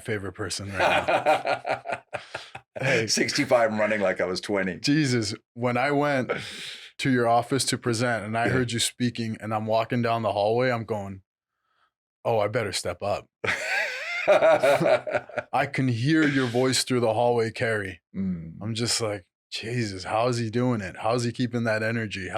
favorite person right now. Hey, 65 and running like I was 20. Jesus, when I went to your office to present and I Yeah. heard you speaking and I'm walking down the hallway, I'm going, oh, I better step up. I can hear your voice through the hallway carry. I'm just like, Jesus, how is he doing it? How's he keeping that energy?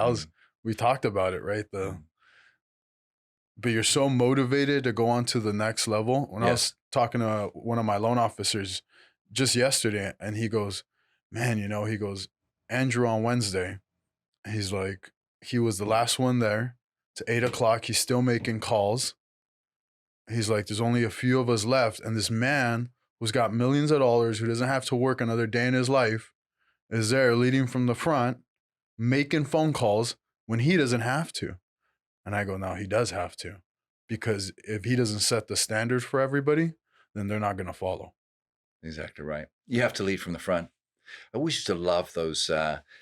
We talked about it, right? But you're so motivated to go on to the next level. When I was talking to one of my loan officers just yesterday, and he goes, man, he goes, Andrew on Wednesday, he's like, he was the last one there to 8:00. He's still making calls. He's like, there's only a few of us left. And this man who's got millions of dollars, who doesn't have to work another day in his life, is there leading from the front, making phone calls when he doesn't have to. And I go, no, he does have to. Because if he doesn't set the standard for everybody, then they're not going to follow. Exactly right. You have to lead from the front. I always used to love those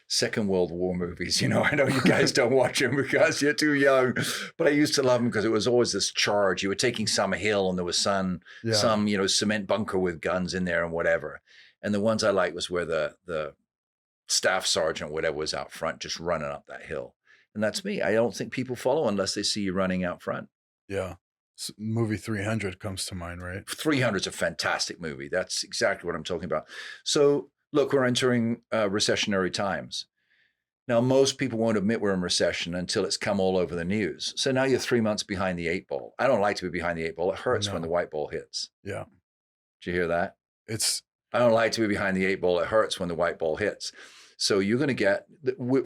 Second World War movies. I know you guys don't watch them because you're too young, but I used to love them because it was always this charge. You were taking some hill and there was some cement bunker with guns in there and whatever. And the ones I liked was where the staff sergeant, whatever, was out front just running up that hill. And that's me. I don't think people follow unless they see you running out front. Yeah. Movie 300 comes to mind, right? 300 is a fantastic movie. That's exactly what I'm talking about. So look, we're entering recessionary times. Now, most people won't admit we're in recession until it's come all over the news. So now you're 3 months behind the 8 ball. I don't like to be behind the 8 ball. It hurts when the white ball hits. Yeah. Did you hear that? I don't like to be behind the 8 ball. It hurts when the white ball hits. So you're going to get,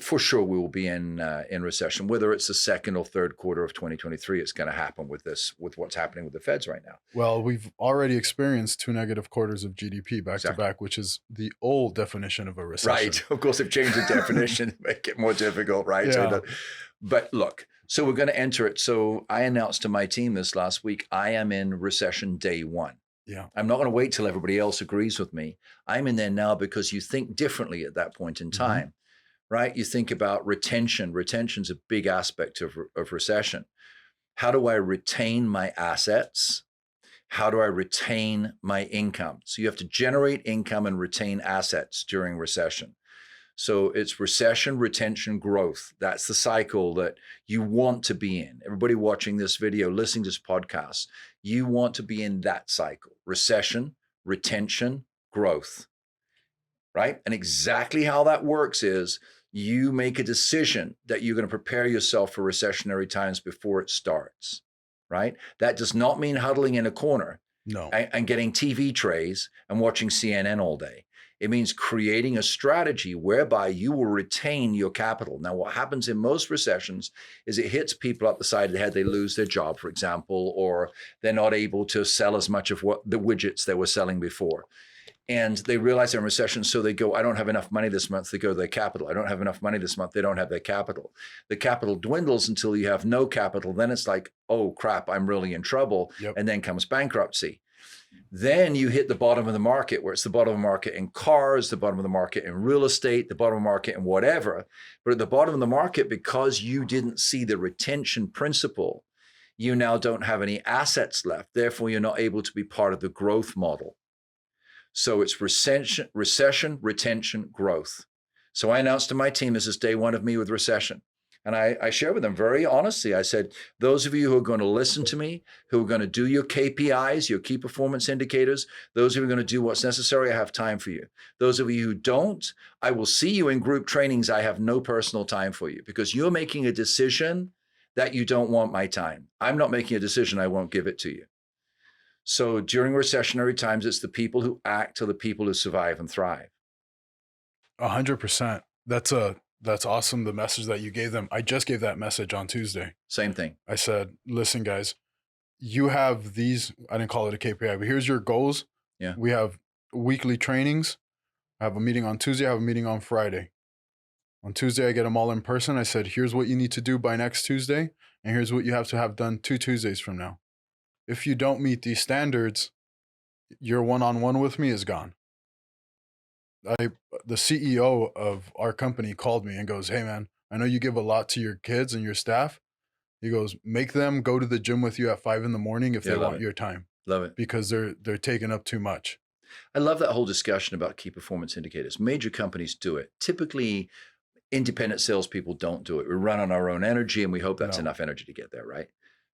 for sure, we will be in recession. Whether it's the second or third quarter of 2023, it's going to happen with what's happening with the Feds right now. Well, we've already experienced 2 negative quarters of GDP back to back, which is the old definition of a recession. Right. Of course, they've changed the definition to make it more difficult, right? Yeah. But look, so we're going to enter it. So I announced to my team this last week, I am in recession day 1. Yeah. I'm not going to wait till everybody else agrees with me. I'm in there now because you think differently at that point in time, right? You think about retention. Retention's a big aspect of recession. How do I retain my assets? How do I retain my income? So you have to generate income and retain assets during recession. So it's recession, retention, growth. That's the cycle that you want to be in. Everybody watching this video, listening to this podcast, you want to be in that cycle. Recession, retention, growth, right? And exactly how that works is you make a decision that you're going to prepare yourself for recessionary times before it starts, right? That does not mean huddling in a corner and getting TV trays and watching CNN all day. It means creating a strategy whereby you will retain your capital. Now, what happens in most recessions is it hits people up the side of the head. They lose their job, for example, or they're not able to sell as much of what the widgets they were selling before. And they realize they're in recession, so they go, I don't have enough money this month. They go to their capital. I don't have enough money this month. They don't have their capital. The capital dwindles until you have no capital. Then it's like, oh, crap, I'm really in trouble. And then comes bankruptcy. Then you hit the bottom of the market, where it's the bottom of the market in cars, the bottom of the market in real estate, the bottom of the market in whatever. But at the bottom of the market, because you didn't see the retention principle, you now don't have any assets left. Therefore, you're not able to be part of the growth model. So it's recession, retention, growth. So I announced to my team, this is day 1 of me with recession. And I shared with them very honestly. I said, those of you who are going to listen to me, who are going to do your KPIs, your key performance indicators, those of you who are going to do what's necessary, I have time for you. Those of you who don't, I will see you in group trainings. I have no personal time for you because you're making a decision that you don't want my time. I'm not making a decision. I won't give it to you. So during recessionary times, it's the people who act or the people who survive and thrive. 100%. That's awesome. The message that you gave them. I just gave that message on Tuesday. Same thing. I said, listen, guys, you have these, I didn't call it a KPI, but here's your goals. Yeah. We have weekly trainings. I have a meeting on Tuesday. I have a meeting on Friday. On Tuesday, I get them all in person. I said, here's what you need to do by next Tuesday. And here's what you have to have done 2 Tuesdays from now. If you don't meet these standards, your one-on-one with me is gone. The CEO of our company called me and goes, hey man, I know you give a lot to your kids and your staff. He goes, make them go to the gym with you at 5 a.m. if they want your time. Love it. because they're taking up too much. I love that whole discussion about key performance indicators. Major companies do it. Typically, independent salespeople don't do it. We run on our own energy and we hope that's enough energy to get there, right?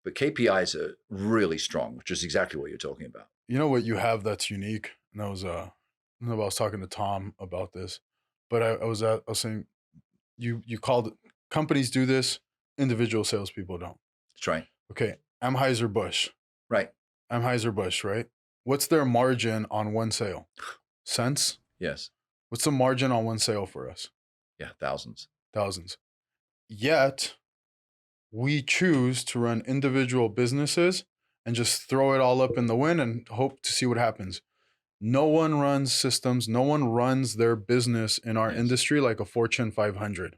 But KPIs are really strong, which is exactly what you're talking about. You know what you have that's unique? And I was talking to Tom about this, but I was saying you called companies do this, individual salespeople don't. That's right. Okay, Anheuser-Busch. Right. Anheuser-Busch, right? What's their margin on one sale? Cents? Yes. What's the margin on one sale for us? Yeah, thousands. Thousands. Yet, we choose to run individual businesses and just throw it all up in the wind and hope to see what happens. No one runs systems. No one runs their business in our industry like a Fortune 500.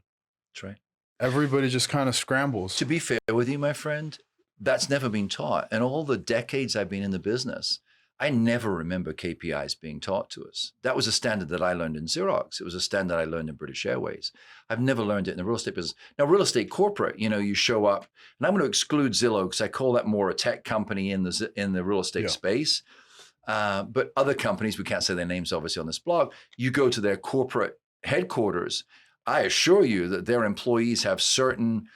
That's right. Everybody just kind of scrambles. To be fair with you, my friend, that's never been taught. And all the decades I've been in the business, I never remember KPIs being taught to us. That was a standard that I learned in Xerox. It was a standard I learned in British Airways. I've never learned it in the real estate business. Now, real estate corporate, you show up, and I'm going to exclude Zillow because I call that more a tech company in the real estate space. But other companies, we can't say their names obviously on this blog, you go to their corporate headquarters, I assure you that their employees have certain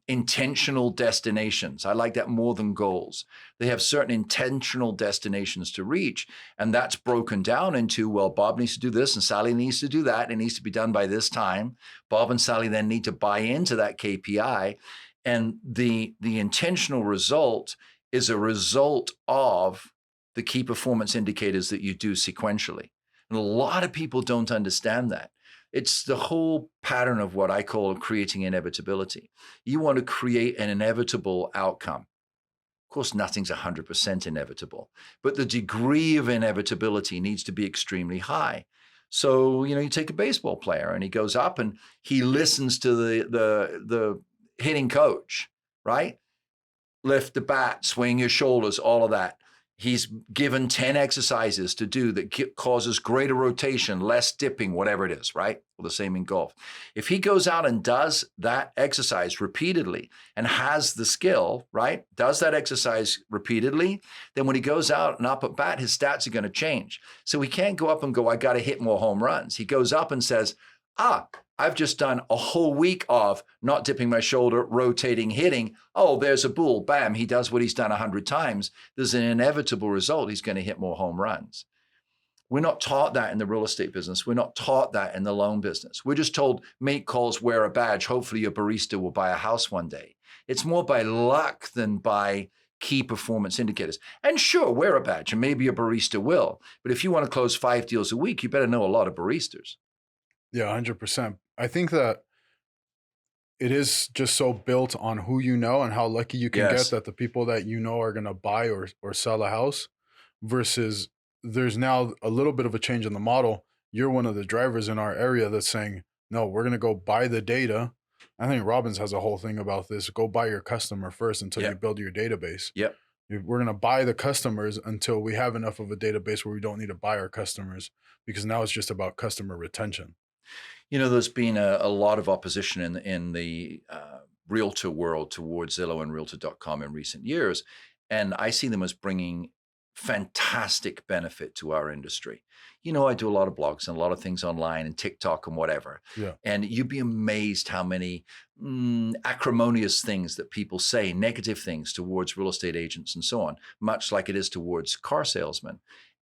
intentional destinations. I like that more than goals. They have certain intentional destinations to reach. And that's broken down into, well, Bob needs to do this and Sally needs to do that. It needs to be done by this time. Bob and Sally then need to buy into that KPI. And the intentional result is a result of the key performance indicators that you do sequentially. And a lot of people don't understand that. It's the whole pattern of what I call creating inevitability. You want to create an inevitable outcome. Of course, nothing's 100% inevitable, but the degree of inevitability needs to be extremely high. So, you take a baseball player and he goes up and he listens to the hitting coach, right? Lift the bat, swing your shoulders, all of that. He's given 10 exercises to do that causes greater rotation, less dipping, whatever it is, right? Well, the same in golf. If he goes out and does that exercise repeatedly and has the skill, right? Does that exercise repeatedly, then when he goes out and up at bat, his stats are going to change. So he can't go up and go, I got to hit more home runs. He goes up and says, I've just done a whole week of not dipping my shoulder, rotating, hitting. Oh, there's a bull. Bam. He does what he's done 100 times. There's an inevitable result. He's going to hit more home runs. We're not taught that in the real estate business. We're not taught that in the loan business. We're just told, make calls, wear a badge. Hopefully your barista will buy a house one day. It's more by luck than by key performance indicators. And sure, wear a badge and maybe a barista will. But if you want to close 5 deals a week, you better know a lot of baristas. Yeah, 100%. I think that it is just so built on who you know and how lucky you can get that the people that you know are going to buy or sell a house, versus there's now a little bit of a change in the model. You're one of the drivers in our area that's saying, no, we're going to go buy the data. I think Robbins has a whole thing about this. Go buy your customer first until you build your database. Yep. We're going to buy the customers until we have enough of a database where we don't need to buy our customers, because now it's just about customer retention. There's been a lot of opposition in the realtor world towards Zillow and Realtor.com in recent years. And I see them as bringing fantastic benefit to our industry. I do a lot of blogs and a lot of things online and TikTok and whatever. Yeah. And you'd be amazed how many acrimonious things that people say, negative things towards real estate agents and so on, much like it is towards car salesmen.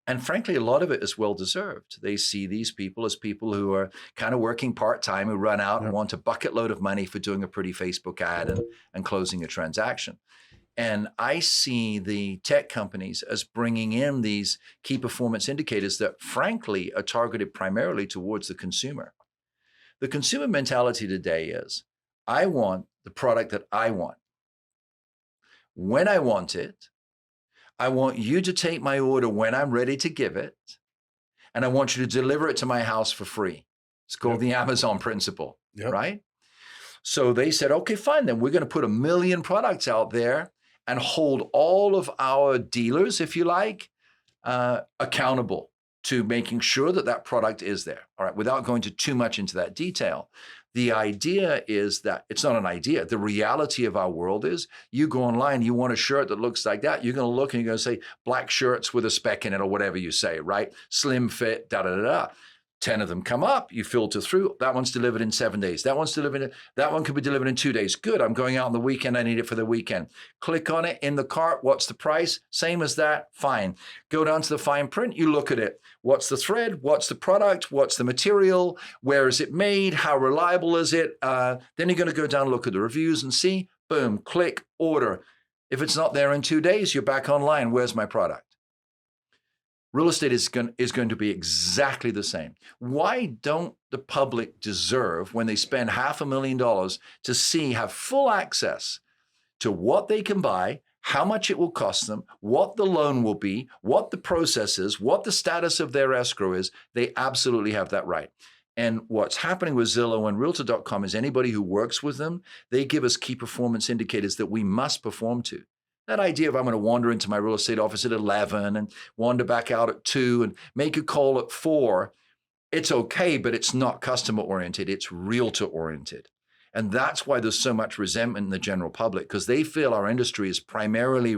And frankly, a lot of it is well-deserved. They see these people as people who are kind of working part-time, who run out and want a bucket load of money for doing a pretty Facebook ad and closing a transaction. And I see the tech companies as bringing in these key performance indicators that frankly are targeted primarily towards the consumer. The consumer mentality today is, I want the product that I want. When I want it, I want you to take my order when I'm ready to give it, and I want you to deliver it to my house for free. It's called the Amazon principle, right? So they said, okay, fine, then we're going to put 1 million products out there and hold all of our dealers, if you like, accountable to making sure that that product is there. All right, without going too much into that detail. The idea is that it's not an idea. The reality of our world is you go online, you want a shirt that looks like that. You're going to look and you're going to say black shirts with a speck in it or whatever you say, right? Slim fit, da da da da. 10 of them come up, you filter through. That one's delivered in 7 days. That one could be delivered in 2 days. Good. I'm going out on the weekend. I need it for the weekend. Click on it in the cart. What's the price? Same as that. Fine. Go down to the fine print. You look at it. What's the thread? What's the product? What's the material? Where is it made? How reliable is it? Then you're going to go down and look at the reviews and see. Boom. Click. Order. If it's not there in 2 days, you're back online. Where's my product? Real estate is going to be exactly the same. Why don't the public deserve, when they spend $500,000 to have full access to what they can buy, how much it will cost them, what the loan will be, what the process is, what the status of their escrow is? They absolutely have that right. And what's happening with Zillow and Realtor.com is anybody who works with them, they give us key performance indicators that we must perform to. That idea of I'm going to wander into my real estate office at 11 and wander back out at 2 and make a call at 4, it's okay, but it's not customer oriented, it's realtor oriented. And that's why there's so much resentment in the general public, because they feel our industry is primarily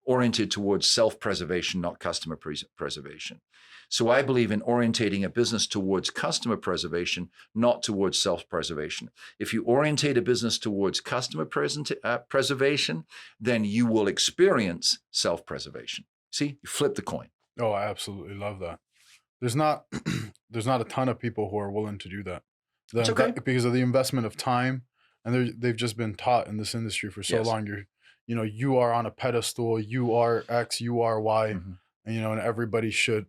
oriented towards self-preservation, not customer preservation. So I believe in orientating a business towards customer preservation, not towards self-preservation. If you orientate a business towards customer preservation, then you will experience self-preservation. See, you flip the coin. Oh, I absolutely love that. There's not a ton of people who are willing to do that. It's okay. Because of the investment of time, and they've just been taught in this industry for so Yes. long. You are on a pedestal. You are X. You are Y. Mm-hmm. And everybody should.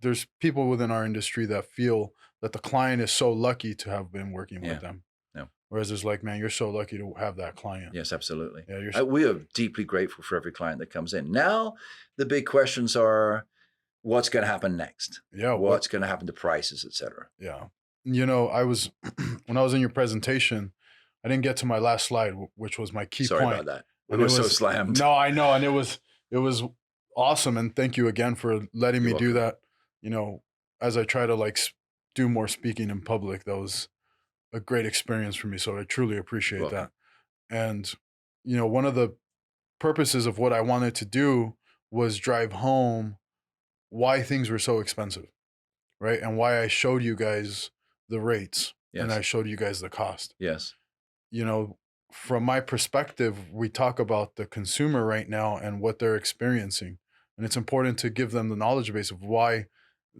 There's people within our industry that feel that the client is so lucky to have been working with them. Yeah. Whereas it's like, man, you're so lucky to have that client. Yes, absolutely. Yeah, we are deeply grateful for every client that comes in. Now, the big questions are, what's going to happen next? Yeah. What's going to happen to prices, et cetera? Yeah. I was, when I was in your presentation, I didn't get to my last slide, which was my key point. Sorry about that. We were so slammed. No, I know. And it was awesome. And thank you again for letting me do that. As I try to do more speaking in public, that was a great experience for me. So I truly appreciate that. And, one of the purposes of what I wanted to do was drive home why things were so expensive, right? And why I showed you guys the rates and I showed you guys the cost. Yes. From my perspective, we talk about the consumer right now and what they're experiencing. And it's important to give them the knowledge base of why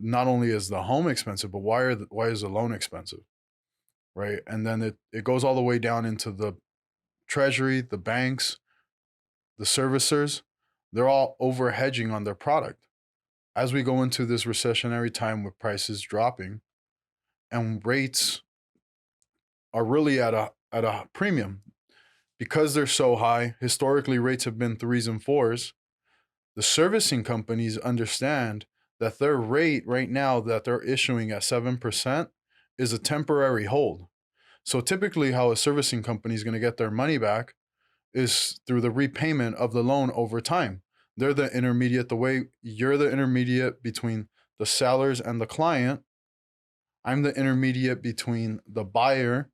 not only is the home expensive, but why is the loan expensive, right? And then it goes all the way down into the treasury, the banks, the servicers. They're all over hedging on their product. As we go into this recessionary time with prices dropping and rates are really at a premium because they're so high. Historically, rates have been 3s and 4s. The servicing companies understand that their rate right now that they're issuing at 7% is a temporary hold. So typically how a servicing company is going to get their money back is through the repayment of the loan over time. They're the intermediate, the way you're the intermediate between the sellers and the client. I'm the intermediate between the buyer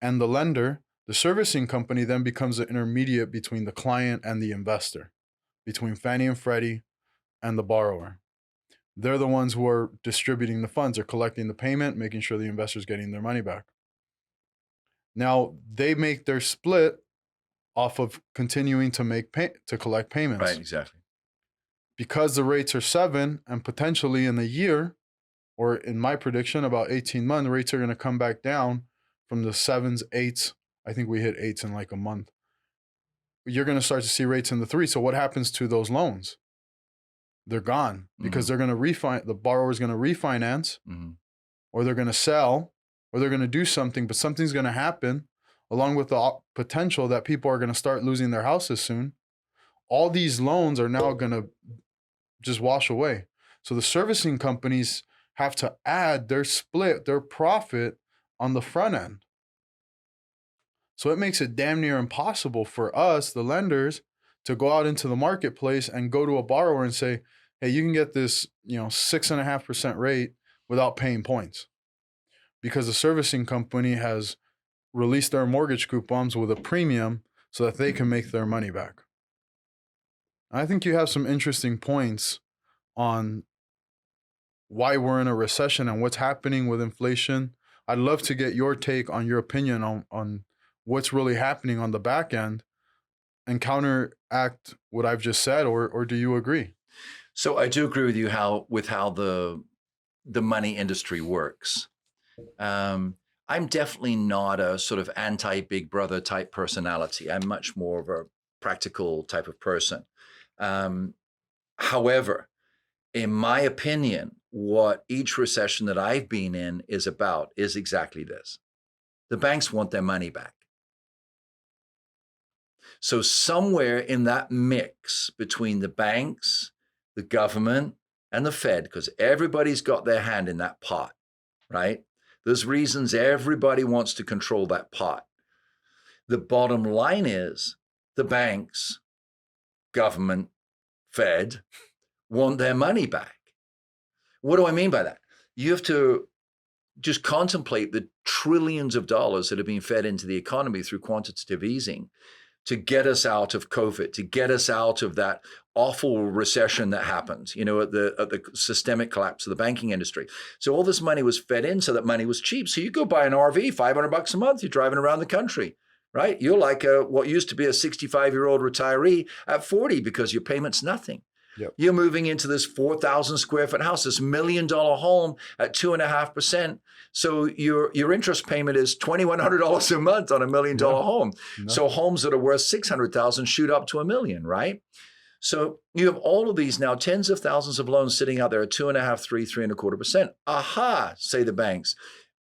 and the lender. The servicing company then becomes the intermediate between the client and the investor, between Fannie and Freddie and the borrower. They're the ones who are distributing the funds. They're collecting the payment, making sure the investor's getting their money back. Now, they make their split off of continuing to collect payments. Right, exactly. Because the rates are 7 and potentially in a year, or in my prediction, about 18 months, rates are going to come back down from the 7s, 8s. I think we hit 8s in like a month. You're going to start to see rates in the 3s. So what happens to those loans? They're gone because they're going to the borrower's going to refinance, or they're going to sell, or they're going to do something, but something's going to happen along with the potential that people are going to start losing their houses soon. All these loans are now going to just wash away. So the servicing companies have to add their split, their profit on the front end. So it makes it damn near impossible for us, the lenders, to go out into the marketplace and go to a borrower and say, hey, you can get this, 6.5% rate without paying points because the servicing company has released their mortgage coupons with a premium so that they can make their money back. I think you have some interesting points on why we're in a recession and what's happening with inflation. I'd love to get your take on your opinion on what's really happening on the back end and counteract what I've just said, or do you agree? So I do agree with you how the money industry works. I'm definitely not a sort of anti-Big Brother type personality. I'm much more of a practical type of person. However, in my opinion, what each recession that I've been in is about is exactly this. The banks want their money back. So somewhere in that mix between the banks, the government, and the Fed, because everybody's got their hand in that pot, right? There's reasons everybody wants to control that pot. The bottom line is the banks, government, Fed want their money back. What do I mean by that? You have to just contemplate the trillions of dollars that have been fed into the economy through quantitative easing to get us out of COVID, to get us out of that awful recession that happened, at the systemic collapse of the banking industry. So all this money was fed in so that money was cheap. So you go buy an RV, $500 a month, you're driving around the country, right? You're like what used to be a 65-year-old retiree at 40 because your payment's nothing. Yep. You're moving into this 4,000 square foot house, this $1 million home at 2.5%. So your interest payment is $2,100 a month on $1 million home. No. So homes that are worth $600,000 shoot up to $1 million, right? So you have all of these now, tens of thousands of loans sitting out there at 2.5%, 3.25%. Aha, say the banks.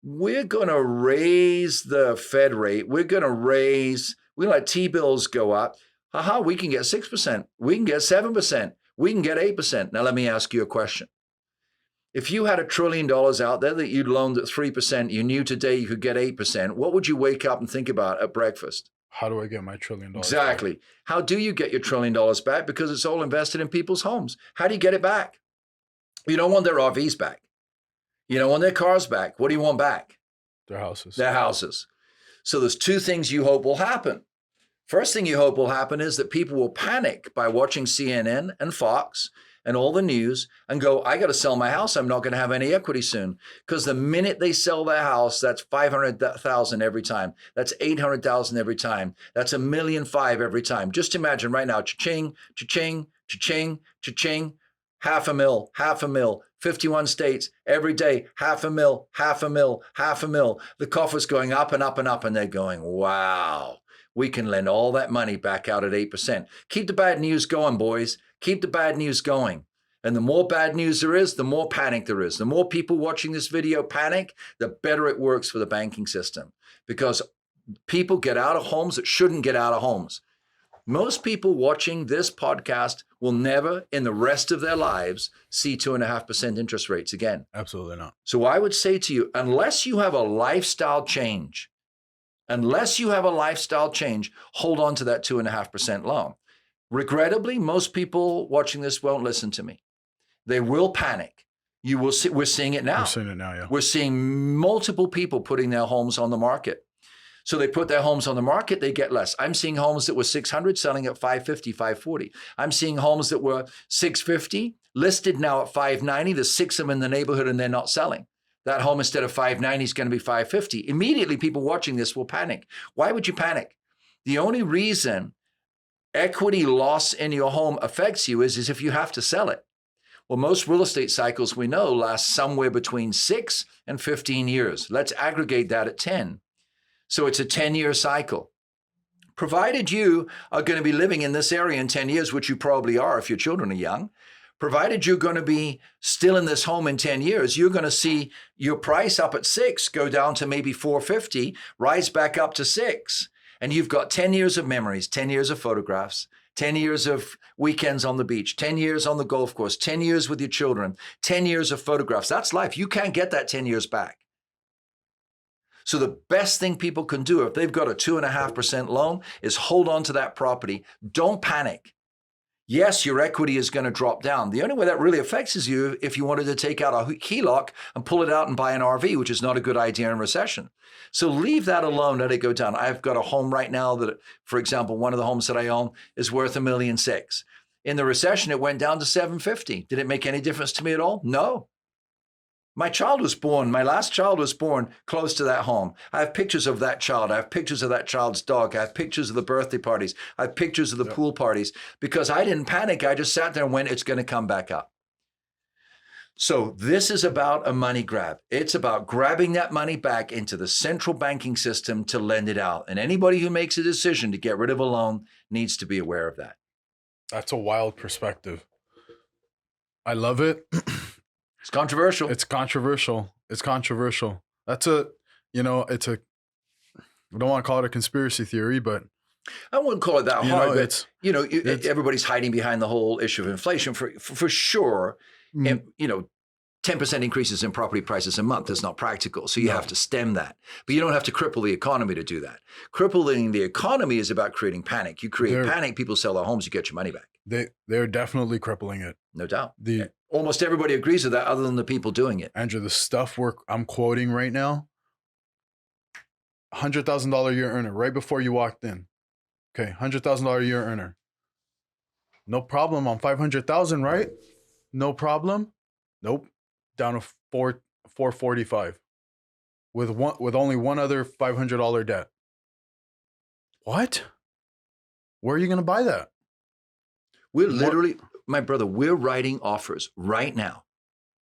We're going to raise the Fed rate. We're going to let T-bills go up. Aha, we can get 6%. We can get 7%. We can get 8%. Now, let me ask you a question. If you had $1 trillion out there that you'd loaned at 3%, you knew today you could get 8%, what would you wake up and think about at breakfast? How do I get my $1 trillion Exactly. Back? How do you get your $1 trillion back? Because it's all invested in people's homes. How do you get it back? You don't want their RVs back. You don't want their cars back. What do you want back? Their houses. Their houses. So there's two things you hope will happen. First thing you hope will happen is that people will panic by watching CNN and Fox and all the news and go, I got to sell my house. I'm not going to have any equity soon. Because the minute they sell their house, that's $500,000 every time. That's $800,000 every time. That's $1.5 million every time. Just imagine right now, cha-ching, cha-ching, cha-ching, cha-ching, $500,000, 51 states every day, $500,000, $500,000. The coffer's going up and up and up, and they're going, wow. We can lend all that money back out at 8%. Keep the bad news going, boys. Keep the bad news going. And the more bad news there is, the more panic there is. The more people watching this video panic, the better it works for the banking system. Because people get out of homes that shouldn't get out of homes. Most people watching this podcast will never, in the rest of their lives, see 2.5% interest rates again. Absolutely not. So I would say to you, unless you have a lifestyle change, hold on to that 2.5% loan. Regrettably, most people watching this won't listen to me. They will panic. You will see, we're seeing it now. We're seeing it now, yeah. We're seeing multiple people putting their homes on the market. So they put their homes on the market, they get less. I'm seeing homes that were 600 selling at 550, 540. I'm seeing homes that were 650 listed now at 590. There's 6 of them in the neighborhood and they're not selling. That home instead of 590 is going to be 550. Immediately, people watching this will panic. Why would you panic? The only reason equity loss in your home affects you is if you have to sell it. Well, most real estate cycles we know last somewhere between 6 and 15 years. Let's aggregate that at 10. So it's a 10-year cycle. Provided you are going to be living in this area in 10 years, which you probably are if your children are young, provided you're going to be still in this home in 10 years, you're going to see your price up at 6 go down to maybe 450, rise back up to 6. And you've got 10 years of memories, 10 years of photographs, 10 years of weekends on the beach, 10 years on the golf course, 10 years with your children, 10 years of photographs. That's life. You can't get that 10 years back. So the best thing people can do if they've got a 2.5% loan is hold on to that property. Don't panic. Yes, your equity is going to drop down. The only way that really affects is you if you wanted to take out a HELOC and pull it out and buy an RV, which is not a good idea in recession. So leave that alone, let it go down. I've got a home right now that, for example, one of the homes that I own is worth $1.6 million. In the recession, it went down to 750. Did it make any difference to me at all? No. My last child was born close to that home. I have pictures of that child. I have pictures of that child's dog. I have pictures of the birthday parties. I have pictures of the pool parties because I didn't panic. I just sat there and went, it's going to come back up. So this is about a money grab. It's about grabbing that money back into the central banking system to lend it out. And anybody who makes a decision to get rid of a loan needs to be aware of that. That's a wild perspective. I love it. It's controversial. It's controversial. That's we don't want to call it a conspiracy theory, but I wouldn't call it that hard. But everybody's hiding behind the whole issue of inflation for sure. And 10% increases in property prices a month is not practical. So you have to stem that. But you don't have to cripple the economy to do that. Crippling the economy is about creating panic. You create panic, people sell their homes, you get your money back. They're definitely crippling it. No doubt. Almost everybody agrees with that other than the people doing it. Andrew, the stuff I'm quoting right now, $100,000 a year earner right before you walked in. Okay, $100,000 a year earner. No problem on 500,000, right? No problem. Nope. Down to 445 with only one other $500 debt. What? Where are you going to buy that? We're literally, my brother, we're writing offers right now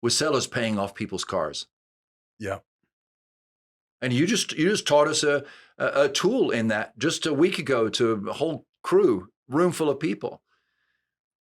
with sellers paying off people's cars. Yeah. And you just taught us a tool in that just a week ago to a whole room full of people.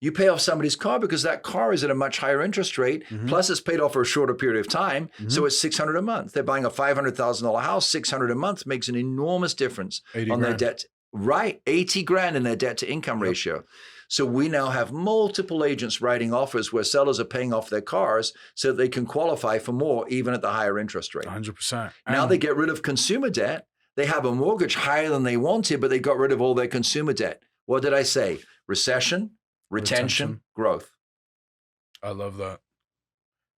You pay off somebody's car because that car is at a much higher interest rate. Mm-hmm. Plus it's paid off for a shorter period of time. Mm-hmm. So it's $600 a month. They're buying a $500,000 house. $600 a month makes an enormous difference on their debt. Right. 80 grand in their debt to income ratio. So we now have multiple agents writing offers where sellers are paying off their cars so that they can qualify for more, even at the higher interest rate. 100%. Now they get rid of consumer debt. They have a mortgage higher than they wanted, but they got rid of all their consumer debt. What did I say? Recession, retention, growth. I love that.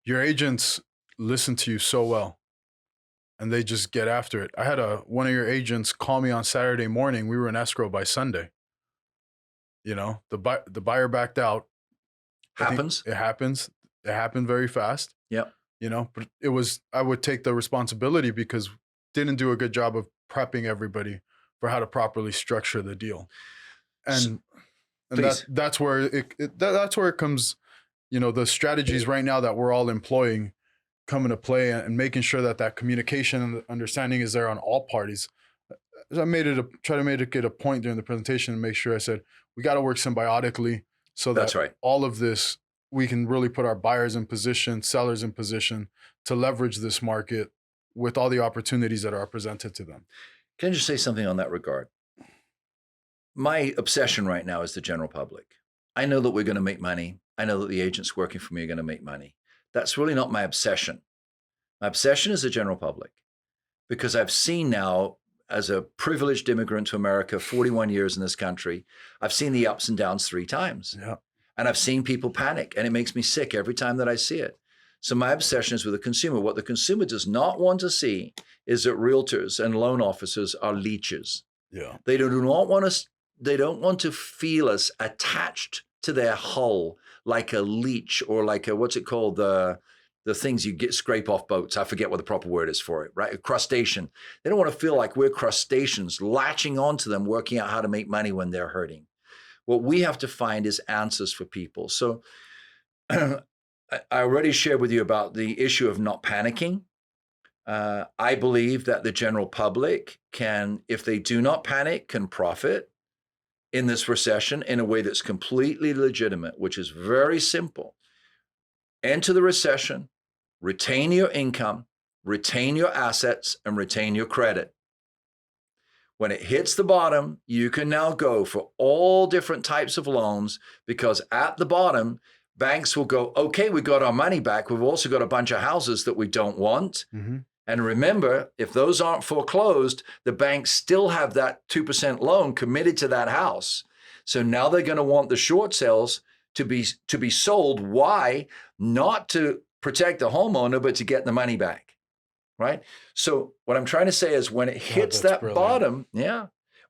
Your agents listen to you so well and they just get after it. I had one of your agents call me on Saturday morning. We were in escrow by Sunday. The buyer backed out. Happens. It happens. It happened very fast. Yep. But I would take the responsibility because didn't do a good job of prepping everybody for how to properly structure the deal. And that's where it comes, the strategies right now that we're all employing come into play and making sure that communication and understanding is there on all parties. I try to make it a point during the presentation and make sure I said, we got to work symbiotically so that all of this, we can really put our buyers in position, sellers in position to leverage this market with all the opportunities that are presented to them. Can I just say something on that regard? My obsession right now is the general public. I know that we're going to make money. I know that the agents working for me are going to make money. That's really not my obsession. My obsession is the general public because I've seen now, as a privileged immigrant to America, 41 years in this country, I've seen the ups and downs 3 times. Yeah. And I've seen people panic, and it makes me sick every time that I see it. So my obsession is with the consumer. What the consumer does not want to see is that realtors and loan officers are leeches. Yeah. They don't want to feel us attached to their hull like a leech or like a, what's it called? The things you scrape off boats. I forget what the proper word is for it, right? A crustacean. They don't want to feel like we're crustaceans latching onto them, working out how to make money when they're hurting. What we have to find is answers for people. So I already shared with you about the issue of not panicking. I believe that the general public can, if they do not panic, can profit in this recession in a way that's completely legitimate, which is very simple. Enter the recession, retain your income, retain your assets, and retain your credit. When it hits the bottom, you can now go for all different types of loans because at the bottom, banks will go, okay, we got our money back. We've also got a bunch of houses that we don't want. Mm-hmm. And remember, if those aren't foreclosed, the banks still have that 2% loan committed to that house. So now they're going to want the short sales to be sold. Why? Not to protect the homeowner, but to get the money back, right? So what I'm trying to say is when it hits that brilliant. bottom,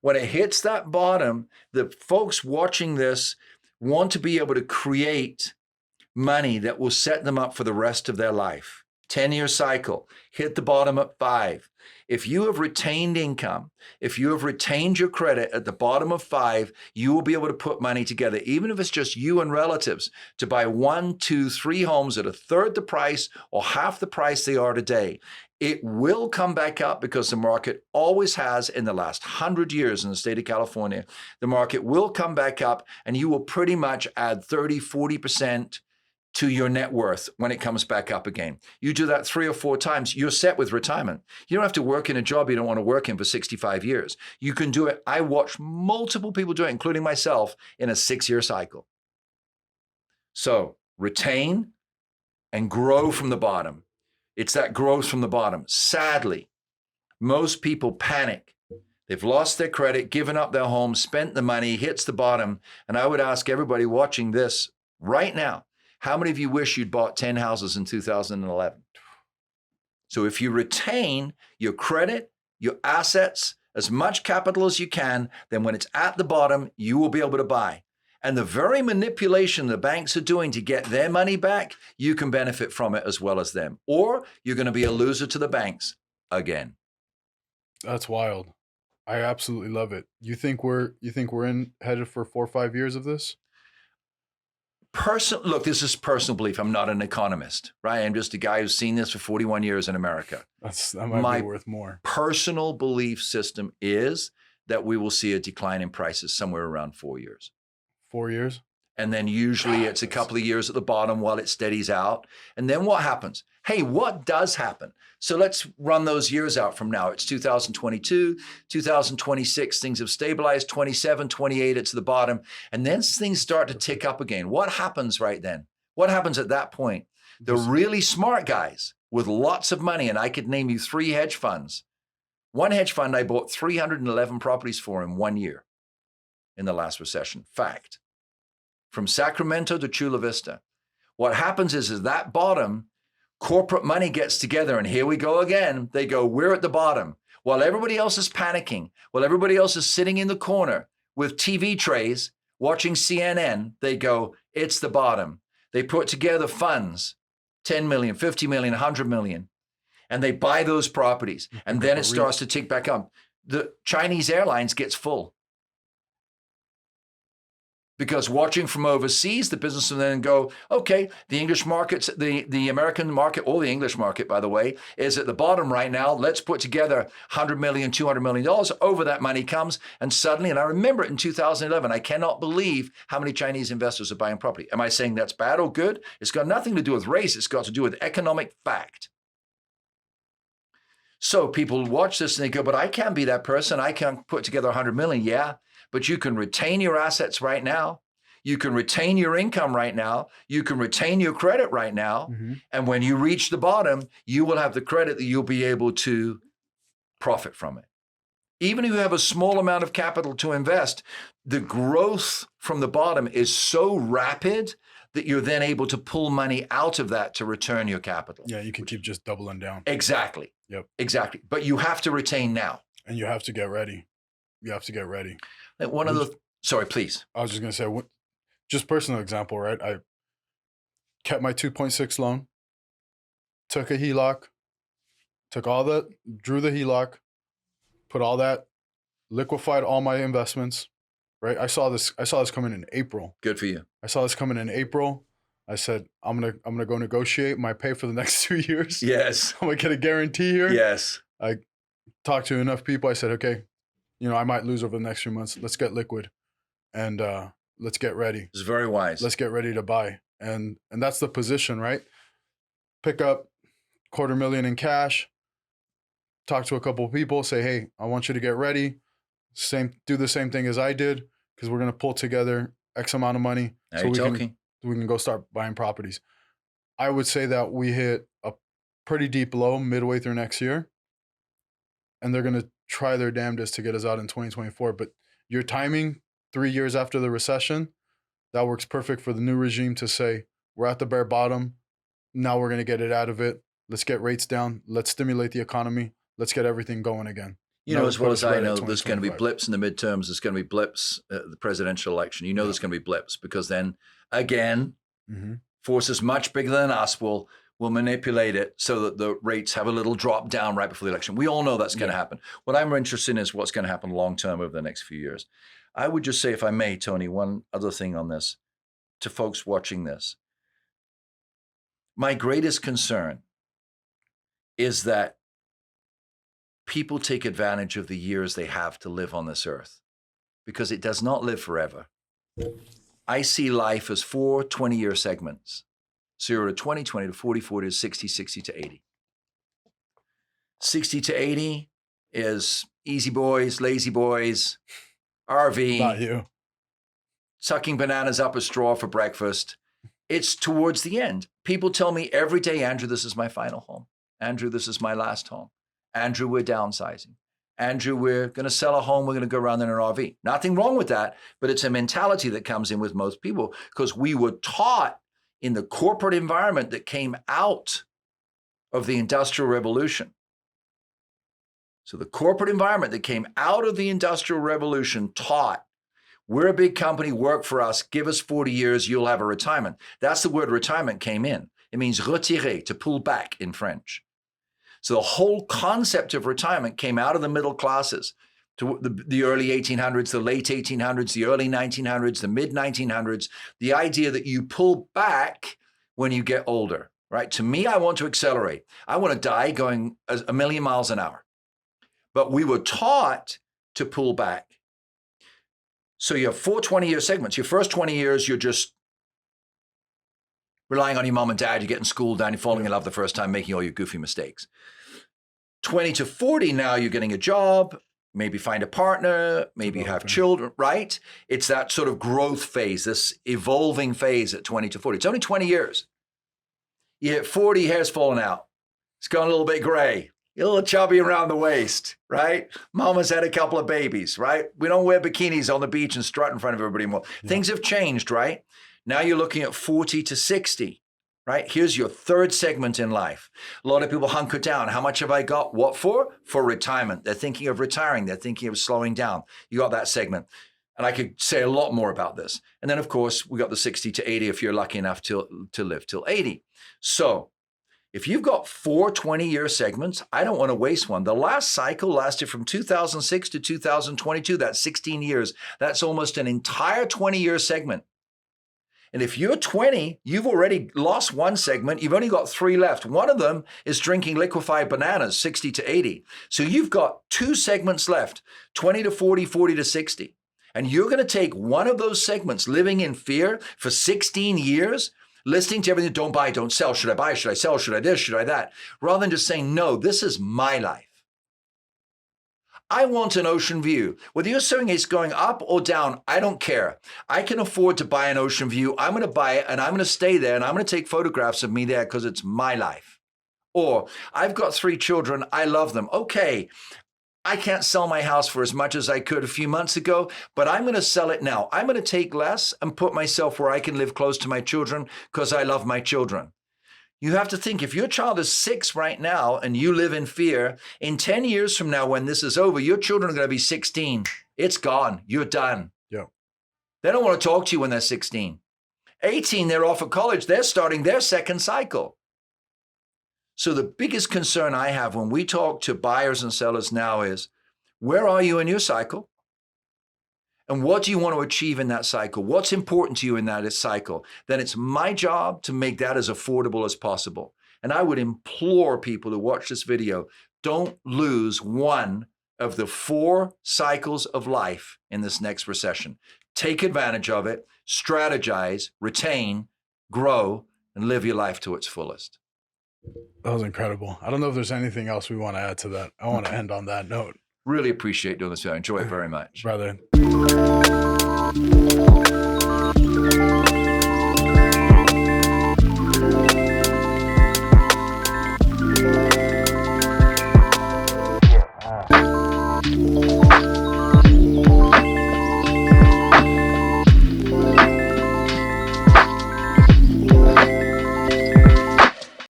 when it hits that bottom, the folks watching this want to be able to create money that will set them up for the rest of their life. 10-year cycle, hit the bottom at 5. If you have retained income, if you have retained your credit at the bottom of 5, you will be able to put money together, even if it's just you and relatives, to buy 1, 2, 3 homes at a third the price or half the price they are today. It will come back up because the market always has in the last 100 years in the state of California. The market will come back up and you will pretty much add 30, 40% to your net worth when it comes back up again. You do that 3 or 4 times, you're set with retirement. You don't have to work in a job you don't want to work in for 65 years. You can do it. I watch multiple people do it, including myself, in a 6-year cycle. So retain and grow from the bottom. It's that growth from the bottom. Sadly, most people panic. They've lost their credit, given up their home, spent the money, hits the bottom. And I would ask everybody watching this right now, how many of you wish you'd bought 10 houses in 2011? So if you retain your credit, your assets, as much capital as you can, then when it's at the bottom, you will be able to buy. And the very manipulation the banks are doing to get their money back, you can benefit from it as well as them. Or you're going to be a loser to the banks again. That's wild. I absolutely love it. You think we're headed for 4 or 5 years of this? Look, this is personal belief. I'm not an economist, right? I'm just a guy who's seen this for 41 years in America. That might be worth more. Personal belief system is that we will see a decline in prices somewhere around 4 years. 4 years? And then usually it's a couple of years at the bottom while it steadies out. And then what happens? Hey, what does happen? So let's run those years out from now. It's 2022, 2026, things have stabilized, 27, 28, it's the bottom. And then things start to tick up again. What happens right then? What happens at that point? The really smart guys with lots of money, and I could name you 3 hedge funds. One hedge fund I bought 311 properties for in 1 year in the last recession. Fact. From Sacramento to Chula Vista. What happens is that bottom, corporate money gets together, and here we go again. They go, we're at the bottom. While everybody else is panicking, while everybody else is sitting in the corner with TV trays, watching CNN, they go, it's the bottom. They put together funds, 10 million, 50 million, 100 million, and they buy those properties. And then it starts to tick back up. The Chinese Airlines gets full. Because watching from overseas, the businessmen then go, okay, the English markets, the American market, or the English market, by the way, is at the bottom right now. Let's put together $100 million, $200 million. Over that money comes, and suddenly, and I remember it in 2011, I cannot believe how many Chinese investors are buying property. Am I saying that's bad or good? It's got nothing to do with race. It's got to do with economic fact. So people watch this and they go, but I can't be that person. I can't put together 100 million. Yeah. But you can retain your assets right now. You can retain your income right now. You can retain your credit right now. Mm-hmm. And when you reach the bottom, you will have the credit that you'll be able to profit from it. Even if you have a small amount of capital to invest, the growth from the bottom is so rapid that you're then able to pull money out of that to return your capital. Yeah, you can keep just doubling down. Exactly. Yep. Exactly. But you have to retain now. And you have to get ready. You have to get ready. Sorry, please. I was just going to say, just personal example, right? I kept my 2.6 loan, took a HELOC, drew the HELOC, put all that, liquefied all my investments, right? I saw this coming in April. Good for you. I saw this coming in April. I said, I'm gonna go negotiate my pay for the next 2 years. Yes. I'm gonna get a guarantee here. Yes. I talked to enough people. I said, okay, I might lose over the next few months. Let's get liquid, and let's get ready. It's very wise. Let's get ready to buy, and that's the position, right? Pick up $250,000 in cash. Talk to a couple of people. Say, hey, I want you to get ready. Do the same thing as I did, because we're gonna pull together X amount of money we can go start buying properties. I would say that we hit a pretty deep low midway through next year, and they're going to try their damnedest to get us out in 2024. But your timing 3 years after the recession, that works perfect for the new regime to say, we're at the bare bottom. Now we're going to get it out of it. Let's get rates down. Let's stimulate the economy. Let's get everything going again. You know, as well as I know, there's going to be blips in the midterms. There's going to be blips at the presidential election. You know, there's going to be blips because then, again, forces much bigger than us will manipulate it so that the rates have a little drop down right before the election. We all know that's going to happen. What I'm interested in is what's going to happen long term over the next few years. I would just say, if I may, Tony, one other thing on this to folks watching this. My greatest concern is that people take advantage of the years they have to live on this earth because it does not live forever. I see life as 4 20-year segments, 0 to 20, 20 to 40, 40 to 60, 60 to 80. 60 to 80 is easy boys, lazy boys, RV, not you, sucking bananas up a straw for breakfast. It's towards the end. People tell me every day, Andrew, this is my final home. Andrew, this is my last home. Andrew, we're downsizing. Andrew, we're going to sell a home. We're going to go around in an RV. Nothing wrong with that, but it's a mentality that comes in with most people because we were taught in the corporate environment that came out of the Industrial Revolution. So the corporate environment that came out of the Industrial Revolution taught, we're a big company, work for us, give us 40 years, you'll have a retirement. That's the word retirement came in. It means retirer, to pull back in French. So the whole concept of retirement came out of the middle classes to the early 1800s, the late 1800s, the early 1900s, the mid 1900s, the idea that you pull back when you get older, right? To me, I want to accelerate. I want to die going a million miles an hour. But we were taught to pull back. So you have 4 20-year segments. Your first 20 years, you're just relying on your mom and dad. You're getting schooled down. You're falling in love the first time, making all your goofy mistakes. 20 to 40, now you're getting a job, maybe find a partner, maybe you have children, right? It's that sort of growth phase, this evolving phase at 20 to 40. It's only 20 years. You hit 40, hair's falling out. It's gone a little bit gray. You're a little chubby around the waist, right? Mama's had a couple of babies, right? We don't wear bikinis on the beach and strut in front of everybody anymore. Yeah. Things have changed, right? Now you're looking at 40 to 60, right? Here's your third segment in life. A lot of people hunker down. How much have I got? What for? For retirement. They're thinking of retiring. They're thinking of slowing down. You got that segment. And I could say a lot more about this. And then, of course, we got the 60 to 80 if you're lucky enough to live till 80. So if you've got 4 20-year segments, I don't want to waste one. The last cycle lasted from 2006 to 2022. That's 16 years. That's almost an entire 20-year segment. And if you're 20, you've already lost one segment. You've only got 3 left. One of them is drinking liquefied bananas, 60 to 80. So you've got 2 segments left, 20 to 40, 40 to 60. And you're going to take one of those segments, living in fear for 16 years, listening to everything, don't buy, don't sell, should I buy, should I sell, should I this, should I that, rather than just saying, no, this is my life. I want an ocean view. Whether you're saying it's going up or down, I don't care. I can afford to buy an ocean view. I'm going to buy it and I'm going to stay there and I'm going to take photographs of me there because it's my life. Or I've got 3 children. I love them. Okay, I can't sell my house for as much as I could a few months ago, but I'm going to sell it now. I'm going to take less and put myself where I can live close to my children because I love my children. You have to think, if your child is 6 right now and you live in fear, in 10 years from now, when this is over, your children are going to be 16. It's gone. You're done. Yeah. They don't want to talk to you when they're 16. 18, they're off at college. They're starting their second cycle. So the biggest concern I have when we talk to buyers and sellers now is, where are you in your cycle? And what do you want to achieve in that cycle? What's important to you in that cycle? Then it's my job to make that as affordable as possible. And I would implore people to watch this video, don't lose one of the 4 cycles of life in this next recession. Take advantage of it, strategize, retain, grow, and live your life to its fullest. That was incredible. I don't know if there's anything else we want to add to that. I want to end on that note. Really appreciate doing this. I enjoy it very much. Brother.